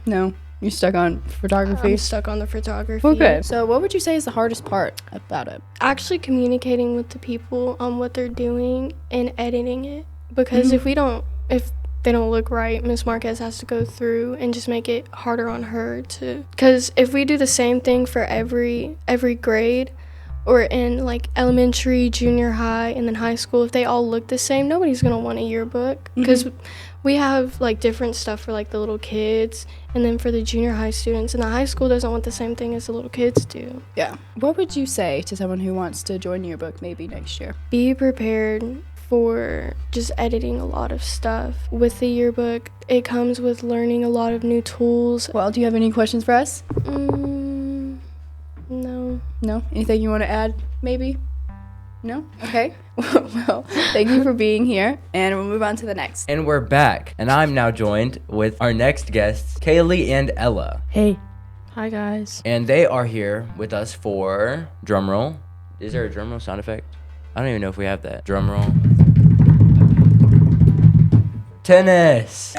No. You're stuck on photography? I'm stuck on the photography. Okay. So what would you say is the hardest part about it? Actually communicating with the people on what they're doing and editing it. Because if they don't look right, Miss Marquez has to go through and just make it harder on her to. Because if we do the same thing for every grade, or in like elementary, junior high, and then high school, if they all look the same, nobody's gonna want a yearbook. Because we have like different stuff for like the little kids, and then for the junior high students, and the high school doesn't want the same thing as the little kids do. Yeah. What would you say to someone who wants to join Yearbook maybe next year? Be prepared for just editing a lot of stuff. With the yearbook, it comes with learning a lot of new tools. Well, do you have any questions for us? No. No? Anything you want to add, maybe? No? Okay. Well, thank you for being here, and we'll move on to the next. And we're back, and I'm now joined with our next guests, Kaylee and Ella. Hey. Hi, guys. And they are here with us for drumroll. Is there a drumroll sound effect? I don't even know if we have that. Drumroll. Tennis.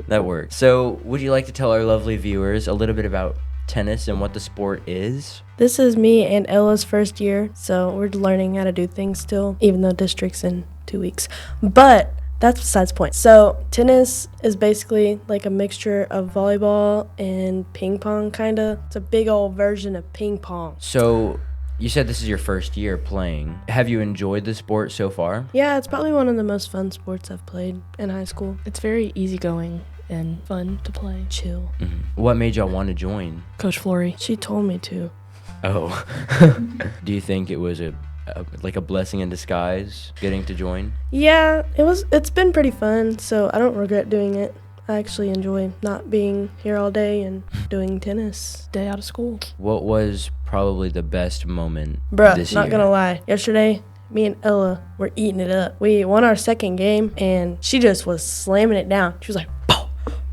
That works. So, would you like to tell our lovely viewers a little bit about tennis and what the sport is? This is me and Ella's first year, so we're learning how to do things still, even though district's in 2 weeks. But that's besides the point. So tennis is basically like a mixture of volleyball and ping pong, kind of. It's a big old version of ping pong. So, you said this is your first year playing. Have you enjoyed the sport so far? Yeah, it's probably one of the most fun sports I've played in high school. It's very easygoing and fun to play. Chill. What made y'all want to join? Coach Flory. She told me to. Oh. Do you think it was a blessing in disguise getting to join? Yeah, it's been pretty fun, so I don't regret doing it. I actually enjoy not being here all day and doing tennis. Day out of school. What was probably the best moment this year? Not gonna lie. Yesterday, me and Ella were eating it up. We won our second game, and she just was slamming it down. She was like, pow,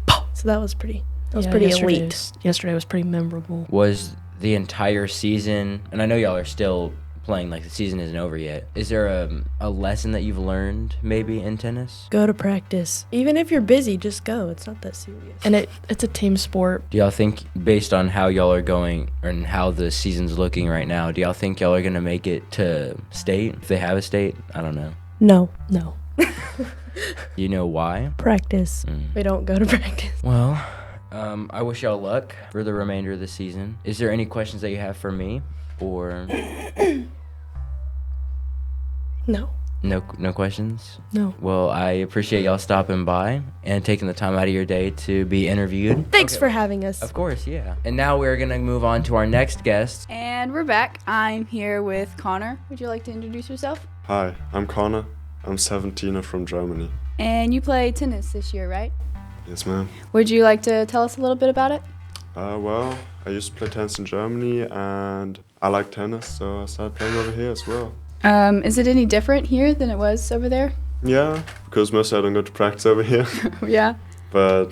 pow. So that was pretty elite. Yesterday was pretty memorable. Was the entire season, and I know y'all are still playing, like the season isn't over yet. Is there a lesson that you've learned maybe in tennis? Go to practice. Even if you're busy, just go. It's not that serious. And it's a team sport. Do y'all think, based on how y'all are going and how the season's looking right now, do y'all think y'all are going to make it to state? If they have a state? I don't know. No. You know why? Practice. We don't go to practice. Well, I wish y'all luck for the remainder of the season. Is there any questions that you have for me? Or No. No questions? No. Well, I appreciate y'all stopping by and taking the time out of your day to be interviewed. Thanks for having us. Of course, yeah. And now we're going to move on to our next guest. And we're back. I'm here with Connor. Would you like to introduce yourself? Hi, I'm Connor. I'm 17 and from Germany. And you play tennis this year, right? Yes, ma'am. Would you like to tell us a little bit about it? Well, I used to play tennis in Germany and I like tennis, so I started playing over here as well. Is it any different here than it was over there? Yeah, because mostly I don't go to practice over here. Yeah. But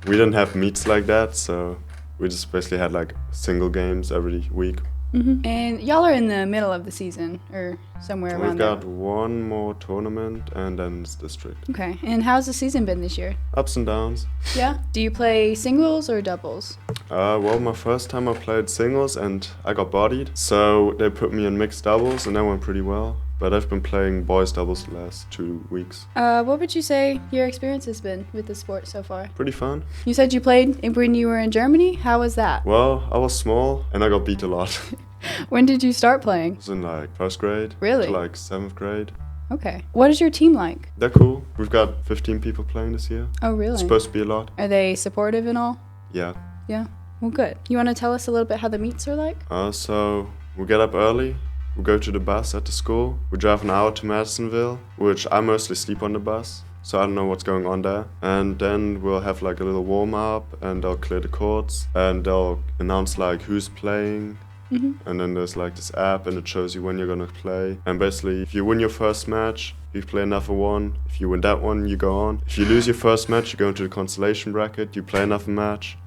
we didn't have meets like that, so we just basically had like single games every week. Mm-hmm. And y'all are in the middle of the season, or somewhere around there. We've got one more tournament and then it's district. Okay, and how's the season been this year? Ups and downs. Yeah? Do you play singles or doubles? Well, my first time I played singles and I got bodied, so they put me in mixed doubles and that went pretty well. But I've been playing boys doubles the last 2 weeks. What would you say your experience has been with the sport so far? Pretty fun. You said you played when you were in Germany. How was that? Well, I was small and I got beat a lot. When did you start playing? I was in like first grade. Really? To like 7th grade. Okay. What is your team like? They're cool. We've got 15 people playing this year. Oh, really? It's supposed to be a lot. Are they supportive and all? Yeah. Yeah. Well, good. You want to tell us a little bit how the meets are like? So we get up early. We go to the bus at the school. We drive an hour to Madisonville, which I mostly sleep on the bus, so I don't know what's going on there. And then we'll have like a little warm-up, and they'll clear the courts, and they'll announce like who's playing. Mm-hmm. And then there's like this app, and it shows you when you're gonna play. And basically, if you win your first match, you play another one. If you win that one, you go on. If you lose your first match, you go into the consolation bracket, you play another match.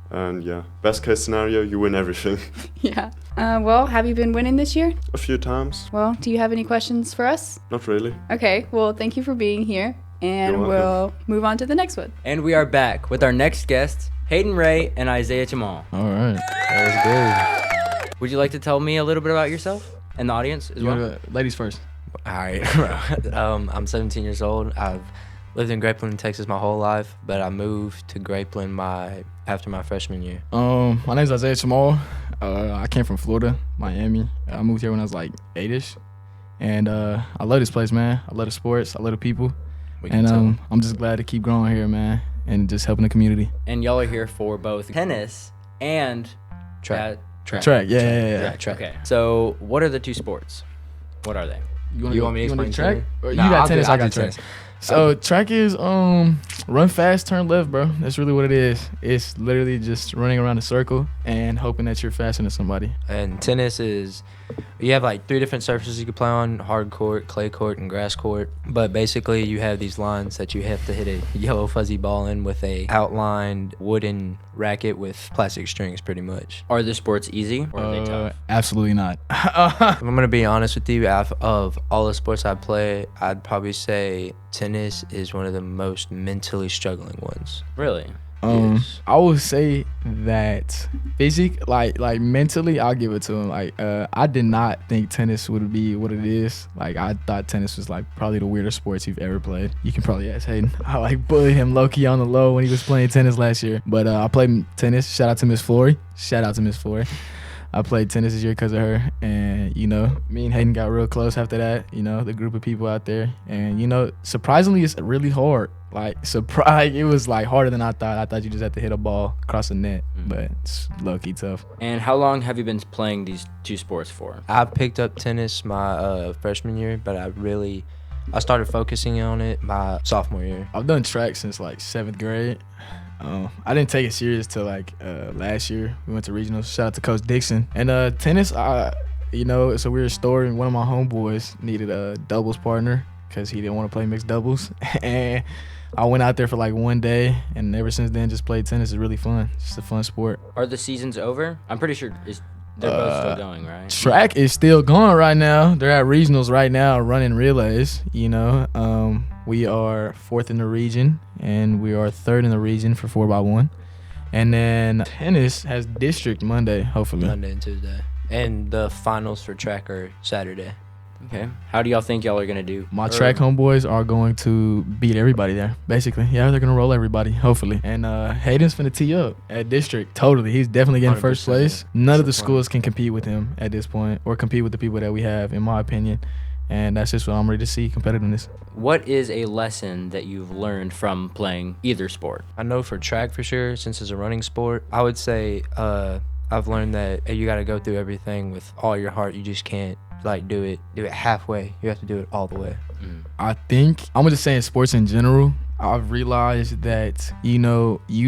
And yeah, best case scenario, you win everything. Yeah. Well, have you been winning this year? A few times. Well, do you have any questions for us? Not really. Okay, well, thank you for being here, and we'll move on to the next one. And we are back with our next guests, Hayden Ray and Isaiah Jamal. All right, that was good. Would you like to tell me a little bit about yourself and the audience as well? Ladies first. All right. I'm 17 years old. I've lived in Grapeland, Texas my whole life, but I moved to Grapeland after my freshman year. My name's Isaiah Jamal. I came from Florida, Miami. I moved here when I was like 8-ish. And I love this place, man. I love the sports. I love the people. And I'm just glad to keep growing here, man, and just helping the community. And y'all are here for both tennis and track. Yeah. Track. Okay. So what are the two sports? What are they? You want me to explain track? Or you got tennis, I got track. So track is run fast, turn left, bro. That's really what it is. It's literally just running around a circle and hoping that you're faster than somebody. And tennis is, you have like 3 different surfaces you can play on: hard court, clay court, and grass court. But basically you have these lines that you have to hit a yellow fuzzy ball in with a outlined wooden racket with plastic strings, pretty much. Are the sports easy or are they tough? Absolutely not. If I'm gonna be honest with you, of all the sports I play, I'd probably say tennis is one of the most mentally struggling ones. Really? I would say that like mentally, I'll give it to him. Like, I did not think tennis would be what it is. Like, I thought tennis was like probably the weirdest sports you've ever played. You can probably ask Hayden. I like bullied him low-key on the low when he was playing tennis last year. But I played tennis. Shout out to Miss Flory. I played tennis this year because of her, and me and Hayden got real close after that. The group of people out there, and surprisingly, it's really hard. It was like harder than I thought. I thought you just had to hit a ball across the net, but it's low-key tough. And how long have you been playing these two sports for? I picked up tennis my freshman year, but I started focusing on it my sophomore year. I've done track since like 7th grade. I didn't take it serious till like last year. We went to regionals. Shout out to Coach Dixon. And tennis, it's a weird story. One of my homeboys needed a doubles partner because he didn't want to play mixed doubles. And I went out there for like one day, and ever since then just played tennis. It's really fun. It's just a fun sport. Are the seasons over? I'm pretty sure They're both still going, right? Track is still going right now. They're at regionals right now running relays. You know, we are 4th in the region, and we are 3rd in the region for 4x1. And then tennis has district Monday, hopefully. Monday and Tuesday. And the finals for track are Saturday. Okay. How do y'all think y'all are going to do? My track homeboys are going to beat everybody there, basically. Yeah, they're going to roll everybody, hopefully. And Hayden's finna tee up at district. Totally. He's definitely getting 100%. first place. None of the schools can compete with him at this point, or compete with the people that we have, in my opinion. And that's just what I'm ready to see, competitiveness. What is a lesson that you've learned from playing either sport? I know for track for sure, since it's a running sport, I would say I've learned that you got to go through everything with all your heart. You just can't like do it halfway. You have to do it all the way. I think I'm gonna just say in sports in general, I've realized that you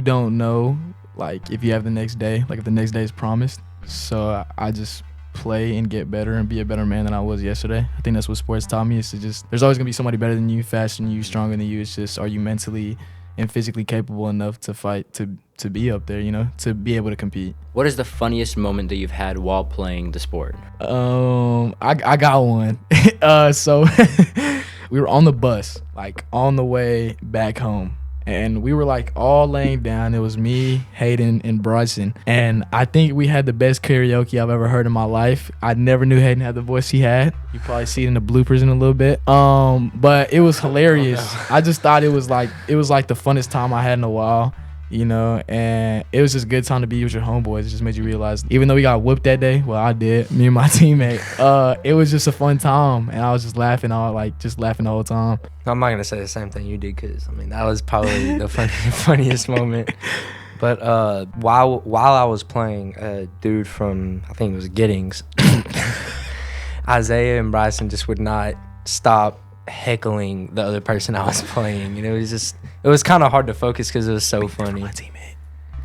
don't know like if you have the next day, like if the next day is promised. So I just play and get better and be a better man than I was yesterday. I think that's what sports taught me, is to just, there's always gonna be somebody better than you, faster than you, stronger than you. It's just, are you mentally and physically capable enough to fight, to be up there, to be able to compete. What is the funniest moment that you've had while playing the sport? I got one. So we were on the bus, like on the way back home, and we were like all laying down. It was me, Hayden, and Bryson, and I think we had the best karaoke I've ever heard in my life. I never knew Hayden had the voice he had. You probably see it in the bloopers in a little bit. But it was hilarious. Oh, no. I just thought it was like the funnest time I had in a while. And it was just a good time to be with your homeboys. It just made you realize, even though we got whooped that day, well, I did, me and my teammate, it was just a fun time, and I was just laughing the whole time. I'm not gonna say the same thing you did, because that was probably the funniest moment. But while I was playing, a dude from, I think it was Giddings, Isaiah and Bryson just would not stop heckling the other person I was playing, and it was kind of hard to focus because it was so funny.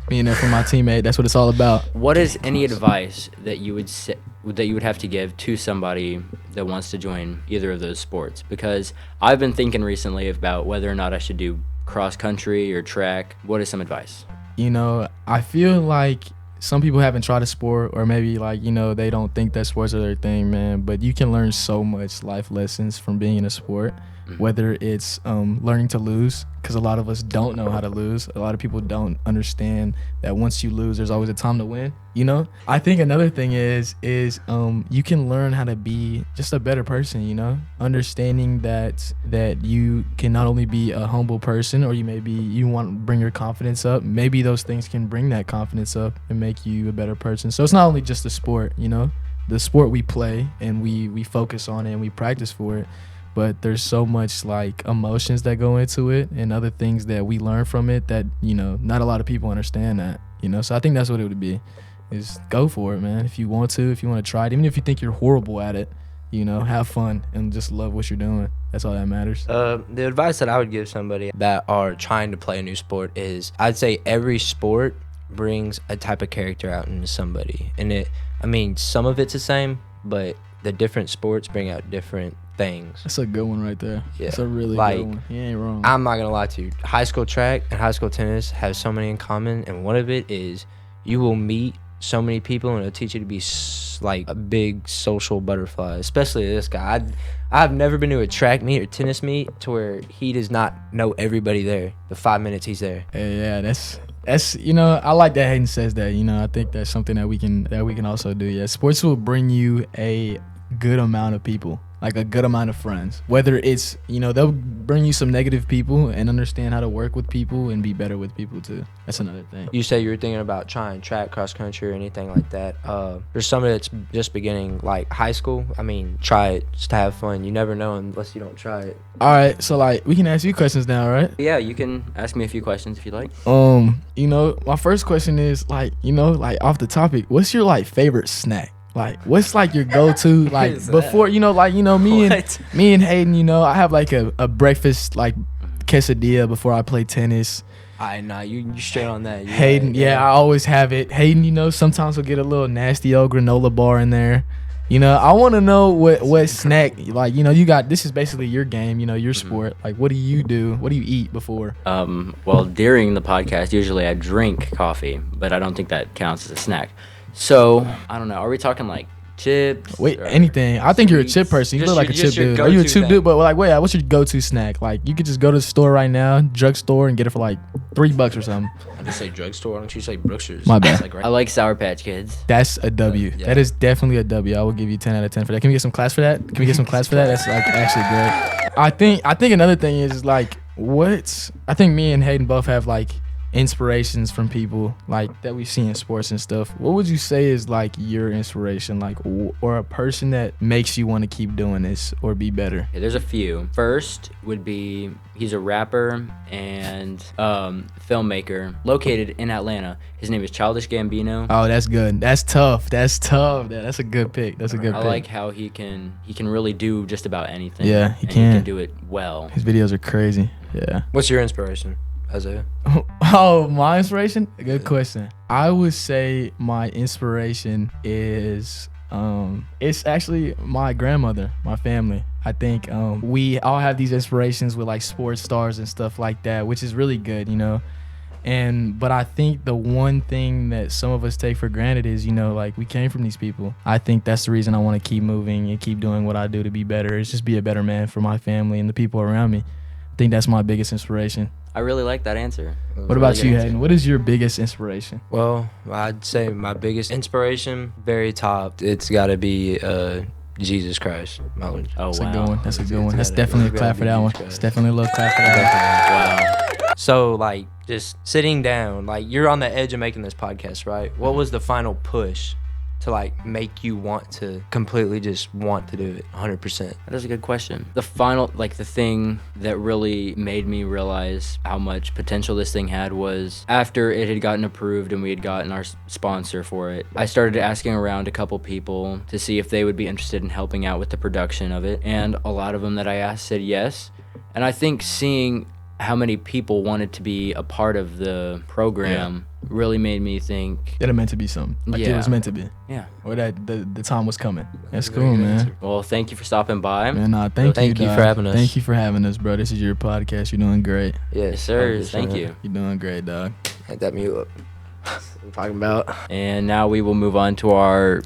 Being there for my teammate, that's what it's all about. What is any advice that you would have to give to somebody that wants to join either of those sports? Because I've been thinking recently about whether or not I should do cross country or track. What is some advice? I feel like some people haven't tried a sport, or maybe they don't think that sports are their thing, man. But you can learn so much life lessons from being in a sport, whether it's learning to lose, because a lot of us don't know how to lose. A lot of people don't understand that once you lose, there's always a time to win. I think another thing is you can learn how to be just a better person. Understanding that you can not only be a humble person, or you want to bring your confidence up. Maybe those things can bring that confidence up and make you a better person. So it's not only just a sport. The sport we play and we focus on it and we practice for it. But there's so much emotions that go into it and other things that we learn from it that, not a lot of people understand that, So I think that's what it would be, is go for it, man. If you want to try it, even if you think you're horrible at it, have fun and just love what you're doing. That's all that matters. The advice that I would give somebody that are trying to play a new sport is, I'd say every sport brings a type of character out into somebody. And some of it's the same, but the different sports bring out different things. That's a good one right there. Yeah. That's a really good one. You ain't wrong. I'm not gonna lie to you. High school track and high school tennis have so many in common, and one of it is you will meet so many people, and it'll teach you to be like a big social butterfly. Especially this guy. I've never been to a track meet or tennis meet to where he does not know everybody there. The 5 minutes he's there. Hey, yeah, that's I like that Hayden says that. I think that's something that we can also do. Yeah, sports will bring you a good amount of people, like a good amount of friends. Whether it's, they'll bring you some negative people and understand how to work with people and be better with people too. That's another thing. You say you were thinking about trying track, cross country, or anything like that. There's somebody that's just beginning, like high school. Try it just to have fun. You never know unless you don't try it. All right, so we can ask you questions now, right? Yeah, you can ask me a few questions if you like. My first question is off the topic, what's your favorite snack? What's your go-to before me and Hayden, I have a breakfast quesadilla before I play tennis. You straight on that. Hayden, I always have it. Hayden, sometimes we'll get a little nasty old granola bar in there. I want to know what snack, you got, this is basically your game, your sport. What do you do? What do you eat before? Well, during the podcast, usually I drink coffee, but I don't think that counts as a snack. So I don't know. Are we talking like chips? Wait, or anything. I think you're a chip person. You Just look like a your- chip just your dude. Are you a go-to chip thing. dude? But like, wait, what's your go-to snack? Like, you could just go to the store right now, drugstore, and get it for like $3 or something. I just say drugstore. Why don't you say Brookshire's? My bad. It's like right- I like Sour Patch Kids. That's a W. Yeah. That is definitely a W. I will give you 10 out of 10 for that. Can we get some class for that? Can we get some class for that? That's like actually great. I think another thing is like I think me and Hayden both have like inspirations from people like that we see in sports and stuff. What would you say is like your inspiration, like or a person that makes you want to keep doing this or be better? Yeah, there's a few. First would be he's a rapper and filmmaker located in Atlanta. His name is Childish Gambino. Oh, that's good. That's tough. That's tough. Yeah, that's a good pick. That's a good I pick. like how he can really do just about anything. Yeah, he and can. He can do it well. His videos are crazy. Yeah. What's your inspiration, Isaiah? Oh, my inspiration? Good question. I would say my inspiration is it's actually my grandmother, my family. I think we all have these inspirations with like sports stars and stuff like that, which is really good, you know. But I think the one thing that some of us take for granted is, you know, like we came from these people. I think that's the reason I want to keep moving and keep doing what I do to be better. Is just be a better man for my family and the people around me. I think that's my biggest inspiration. I really like that answer. What about you, Hayden? What is your biggest inspiration? Well, I'd say my biggest inspiration, very top, it's got to be Jesus Christ. Oh, That's wow. a good one. That's a good one. That's definitely a clap for that one. It's definitely a little clap for that one. Wow. So, like, just sitting down, like, you're on the edge of making this podcast, right? What was the final push to, like, make you want to completely just want to do it 100%? That is a good question. The final, like the thing that really made me realize how much potential this thing had was after it had gotten approved and we had gotten our sponsor for it, I started asking around a couple people to see if they would be interested in helping out with the production of it. And a lot of them that I asked said yes. And I think seeing how many people wanted to be a part of the program really made me think that it meant to be something. Like it was meant to be. Yeah. Or that the time was coming. That's cool, man. Well, thank you for stopping by. Man, thank you for having us. Thank you for having us, bro. This is your podcast. You're doing great. Yes, sir. Thank you. You're doing great, dog. Hit that mute up. What I'm talking about. And now we will move on to our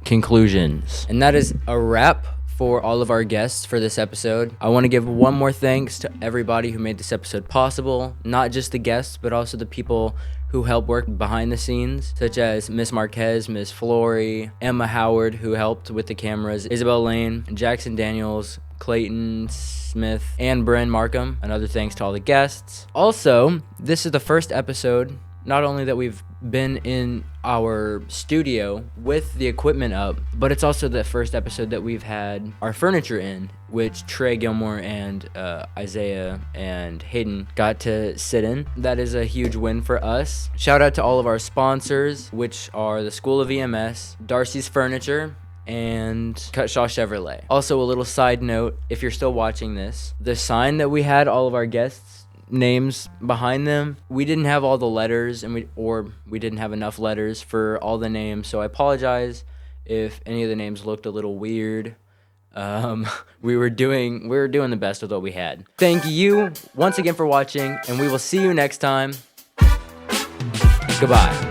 conclusions. And that is a wrap for all of our guests for this episode. I want to give one more thanks to everybody who made this episode possible, not just the guests, but also the people who helped work behind the scenes, such as Miss Marquez, Miss Flory, Emma Howard, who helped with the cameras, Isabel Lane, Jackson Daniels, Clayton Smith, and Bryn Markham. Another thanks to all the guests. Also, this is the first episode, not only that we've been in our studio with the equipment up, but it's also the first episode that we've had our furniture in, which Trey Gilmore and Isaiah and Hayden got to sit in. That is a huge win for us. Shout out to all of our sponsors, which are the School of EMS, Darcey's Furniture, and Cutshaw Chevrolet. Also, a little side note, if you're still watching this, the sign that we had all of our guests' names behind them, we didn't have all the letters, and we didn't have enough letters for all the names, so I apologize if any of the names looked a little weird. We were doing the best with what we had. Thank you once again for watching, and we will see you next time. Goodbye.